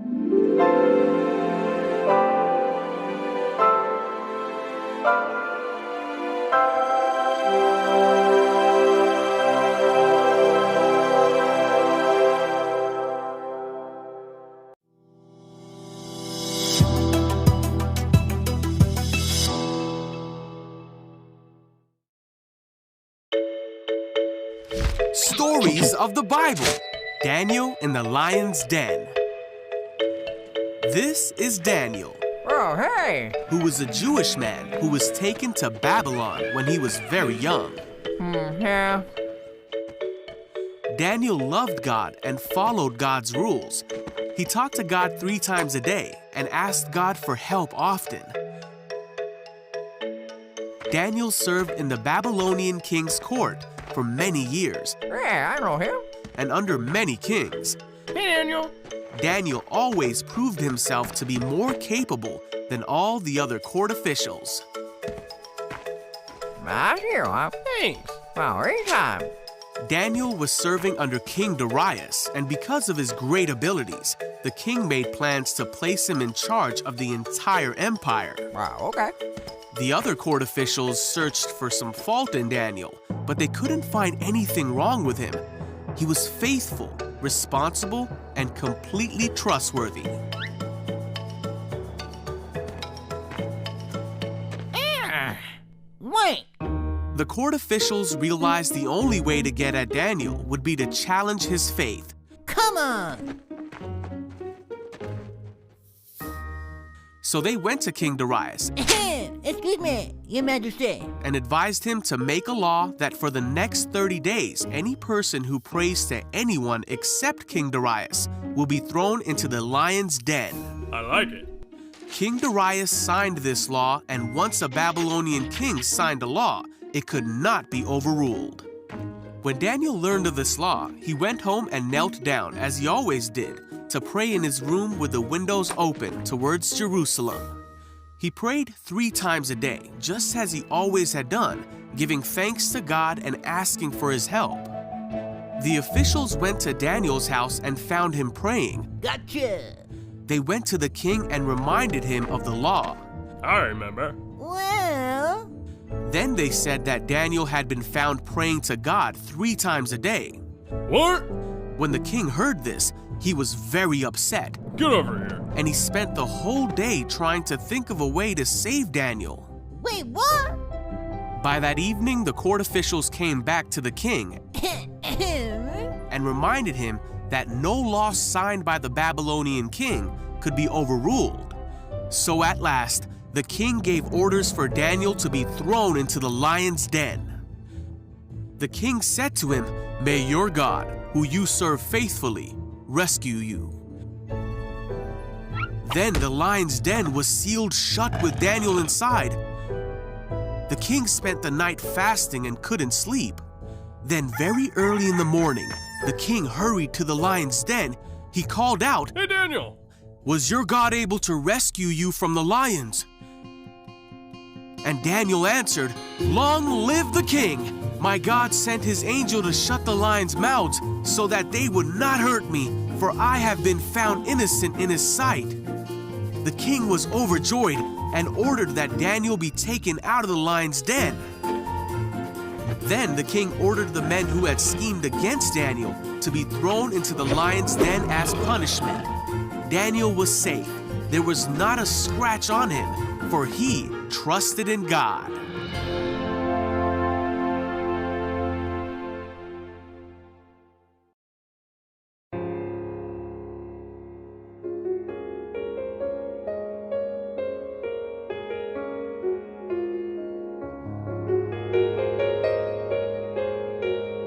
Stories of the Bible. Daniel in the Lion's Den. This is Daniel. Oh, hey! Who was a Jewish man who was taken to Babylon when he was very young. Yeah. Daniel loved God and followed God's rules. He talked to God 3 times a day and asked God for help often. Daniel served in the Babylonian king's court for many years. Yeah, I know him. And under many kings. Hey, Daniel. Daniel always proved himself to be more capable than all the other court officials. Nice here, huh? Thanks. Well, anytime. Daniel was serving under King Darius, and because of his great abilities, the king made plans to place him in charge of the entire empire. Wow, okay. The other court officials searched for some fault in Daniel, but they couldn't find anything wrong with him. He was faithful, responsible, and completely trustworthy. Wait! The court officials realized the only way to get at Daniel would be to challenge his faith. Come on! So they went to King Darius Excuse me, Your Majesty. and advised him to make a law that for the next 30 days, any person who prays to anyone except King Darius will be thrown into the lion's den. I like it. King Darius signed this law, and once a Babylonian king signed a law, it could not be overruled. When Daniel learned of this law, he went home and knelt down, as he always did, to pray in his room with the windows open towards Jerusalem. He prayed 3 times a day, just as he always had done, giving thanks to God and asking for his help. The officials went to Daniel's house and found him praying. Gotcha! They went to the king and reminded him of the law. I remember. Well... Then they said that Daniel had been found praying to God 3 times a day. What? When the king heard this, he was very upset, Get over here. and he spent the whole day trying to think of a way to save Daniel. Wait, what? By that evening, the court officials came back to the king and reminded him that no law signed by the Babylonian king could be overruled. So at last, the king gave orders for Daniel to be thrown into the lion's den. The king said to him, "May your God, who you serve faithfully, rescue you." Then the lion's den was sealed shut with Daniel inside. The king spent the night fasting and couldn't sleep. Then very early in the morning, the king hurried to the lion's den. He called out, Hey, Daniel. "Was your God able to rescue you from the lions?" And Daniel answered, "Long live the king! My God sent his angel to shut the lions' mouths so that they would not hurt me, for I have been found innocent in his sight." The king was overjoyed and ordered that Daniel be taken out of the lion's den. Then the king ordered the men who had schemed against Daniel to be thrown into the lion's den as punishment. Daniel was safe. There was not a scratch on him, for he trusted in God.